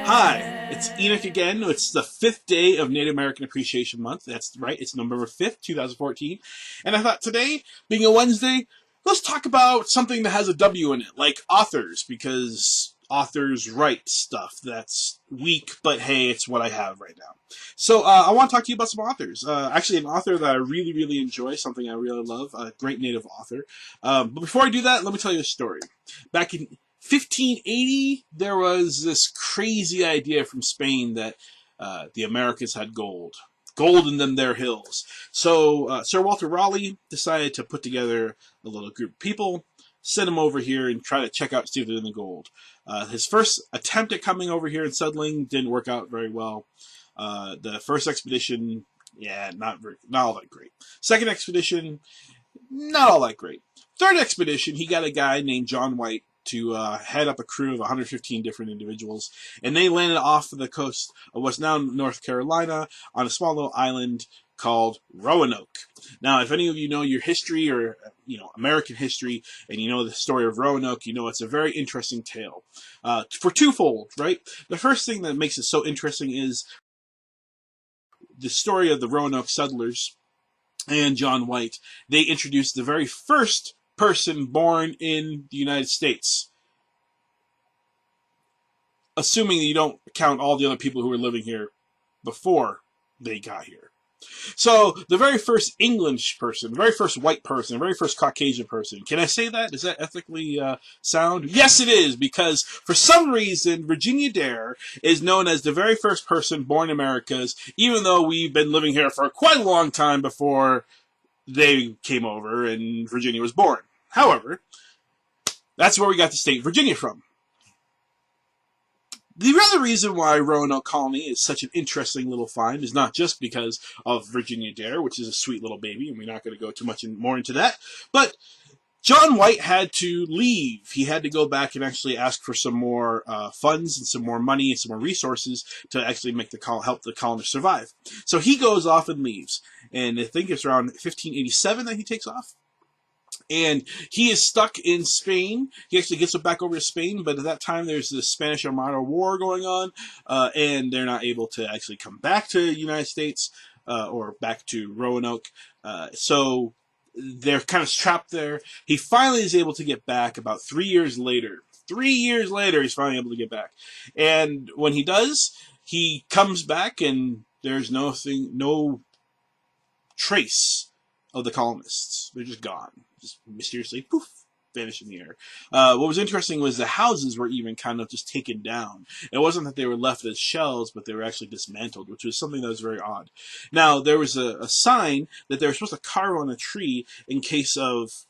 Hi, it's Enoch again. It's the 5th day of Native American Appreciation Month. That's right, it's November 5th, 2014. And I thought today, being a Wednesday, let's talk about something that has a W in it, like authors, because authors write stuff that's weak, but hey, it's what I have right now. So I want to talk to you about some authors. Actually, an author that I really, really enjoy, something I really love, a great Native author. But before I do that, let me tell you a story. Back in 1580, there was this crazy idea from Spain that the Americas had gold in them their hills. So Sir Walter Raleigh decided to put together a little group of people, send them over here, and try to check out see if there's any gold. His first attempt at coming over here and settling didn't work out very well. The first expedition, yeah, not all that great. Second expedition, not all that great. Third expedition, he got a guy named John White to head up a crew of 115 different individuals, and they landed off the coast of what's now North Carolina on a small little island called Roanoke. Now, if any of you know your history or American history, and you know the story of Roanoke, you know it's a very interesting tale. For twofold, right? The first thing that makes it so interesting is the story of the Roanoke settlers and John White. They introduced the very first person born in the United States, assuming that you don't count all the other people who were living here before they got here. So the very first English person, the very first white person, the very first Caucasian person. Can I say that? Is that ethically sound? Yes, it is, because for some reason, Virginia Dare is known as the very first person born in Americas, even though we've been living here for quite a long time before they came over and Virginia was born. However, that's where we got the state Virginia from. The other reason why Roanoke Colony is such an interesting little find is not just because of Virginia Dare, which is a sweet little baby, and we're not going to go too much more into that, but John White had to leave. He had to go back and actually ask for some more funds and some more money and some more resources to actually make help the colonists survive. So he goes off and leaves. And I think it's around 1587 that he takes off. And he is stuck in Spain. He actually gets back over to Spain, but at that time there's the Spanish Armada War going on, and they're not able to actually come back to the United States or back to Roanoke. So they're kind of trapped there. He finally is able to get back about 3 years later. 3 years later, he's finally able to get back. And when he does, he comes back and there's no trace of the colonists. They're just gone. Just mysteriously, poof, vanish in the air. What was interesting was the houses were even kind of just taken down. It wasn't that they were left as shells, but they were actually dismantled, which was something that was very odd. Now, there was a sign that they were supposed to carve on a tree in case of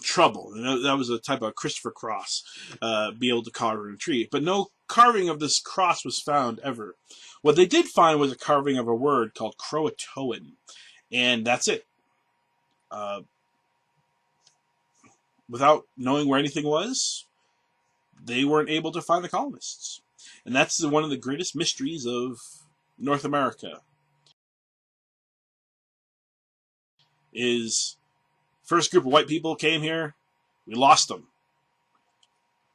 trouble. And that was a type of Christopher cross, be able to carve on a tree. But no carving of this cross was found ever. What they did find was a carving of a word called Croatoan. And that's it. Without knowing where anything was, they weren't able to find the colonists. And that's one of the greatest mysteries of North America. Is first group of white people came here, we lost them.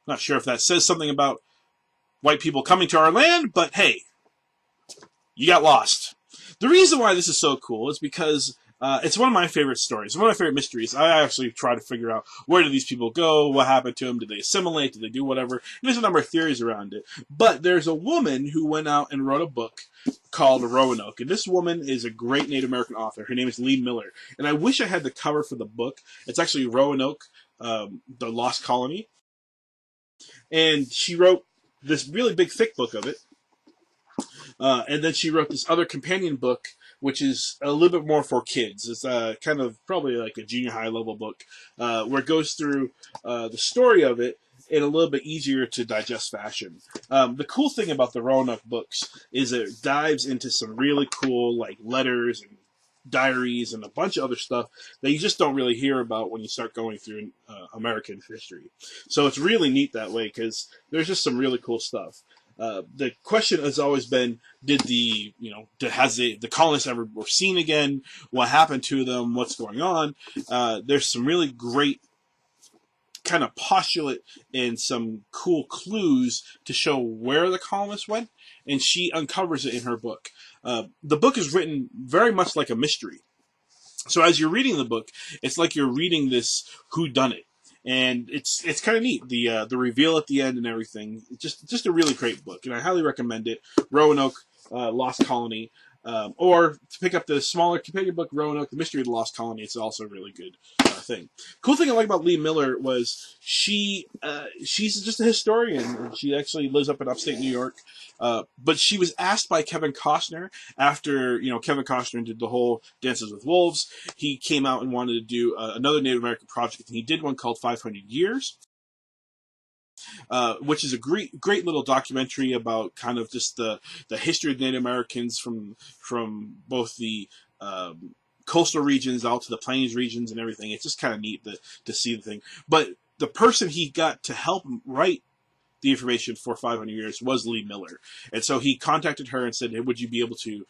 Not sure if that says something about white people coming to our land, but hey, you got lost. The reason why this is so cool is because it's one of my favorite stories, one of my favorite mysteries. I actually try to figure out where did these people go, what happened to them, did they assimilate, did they do whatever. And there's a number of theories around it. But there's a woman who went out and wrote a book called Roanoke. And this woman is a great Native American author. Her name is Lee Miller. And I wish I had the cover for the book. It's actually Roanoke, the Lost Colony. And she wrote this really big, thick book of it. And then she wrote this other companion book, which is a little bit more for kids. It's kind of probably like a junior high level book, where it goes through the story of it in a little bit easier to digest fashion. The cool thing about the Roanoke books is it dives into some really cool like letters and diaries and a bunch of other stuff that you just don't really hear about when you start going through American history. So it's really neat that way because there's just some really cool stuff. The question has always been, has the colonists ever were seen again? What happened to them? What's going on? There's some really great kind of postulate and some cool clues to show where the colonists went, and she uncovers it in her book. The book is written very much like a mystery. So as you're reading the book, it's like you're reading this whodunit, and it's kind of neat. The reveal at the end and everything. Just a really great book, and I highly recommend it. Roanoke, Lost Colony, or to pick up the smaller companion book, Roanoke, The Mystery of the Lost Colony. It's also a really good thing. Cool thing I like about Lee Miller was she's just a historian, and she actually lives up in upstate New York. But she was asked by Kevin Costner after Kevin Costner did the whole Dances with Wolves. He came out and wanted to do another Native American project, and he did one called 500 Years. Which is a great little documentary about kind of just the history of Native Americans from both the coastal regions out to the plains regions and everything. It's just kind of neat to see the thing. But the person he got to help him write the information for 500 Years was Lee Miller. And so he contacted her and said, hey, would you be able to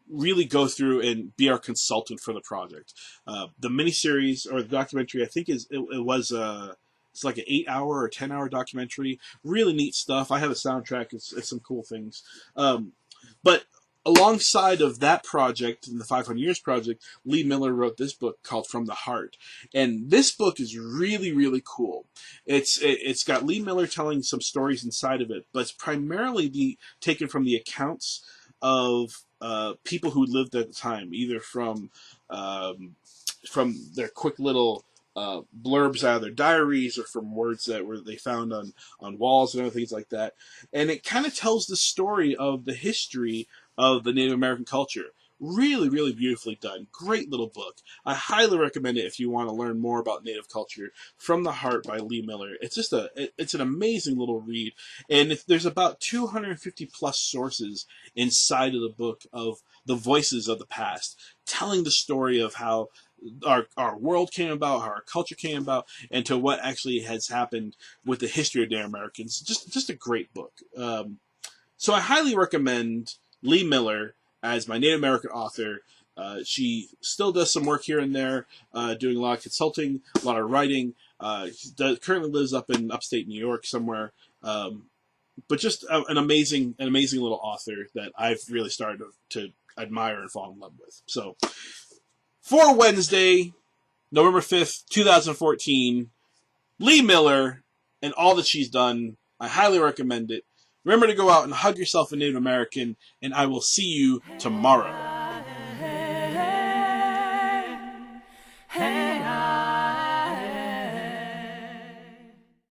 really go through and be our consultant for the project? The miniseries or the documentary, I think it's like an 8-hour or 10-hour documentary. Really neat stuff. I have a soundtrack. It's some cool things. But alongside of that project and the 500 Years project, Lee Miller wrote this book called From the Heart. And this book is really, really cool. It's got Lee Miller telling some stories inside of it, but it's primarily taken from the accounts of people who lived at the time, either from their quick little blurbs out of their diaries or from words that they found on walls and other things like that. And it kind of tells the story of the history of the Native American culture. Really, really beautifully done. Great little book. I highly recommend it if you want to learn more about Native culture. From the Heart by Lee Miller. It's just it's an amazing little read. And there's about 250 plus sources inside of the book of the voices of the past, telling the story of how our world came about, how our culture came about, and to what actually has happened with the history of Native Americans. Just a great book. So I highly recommend Lee Miller as my Native American author. She still does some work here and there, doing a lot of consulting, a lot of writing. She currently lives up in upstate New York somewhere. But just an amazing little author that I've really started to admire and fall in love with. So for Wednesday, November 5th, 2014, Lee Miller and all that she's done, I highly recommend it. Remember to go out and hug yourself a Native American, and I will see you tomorrow.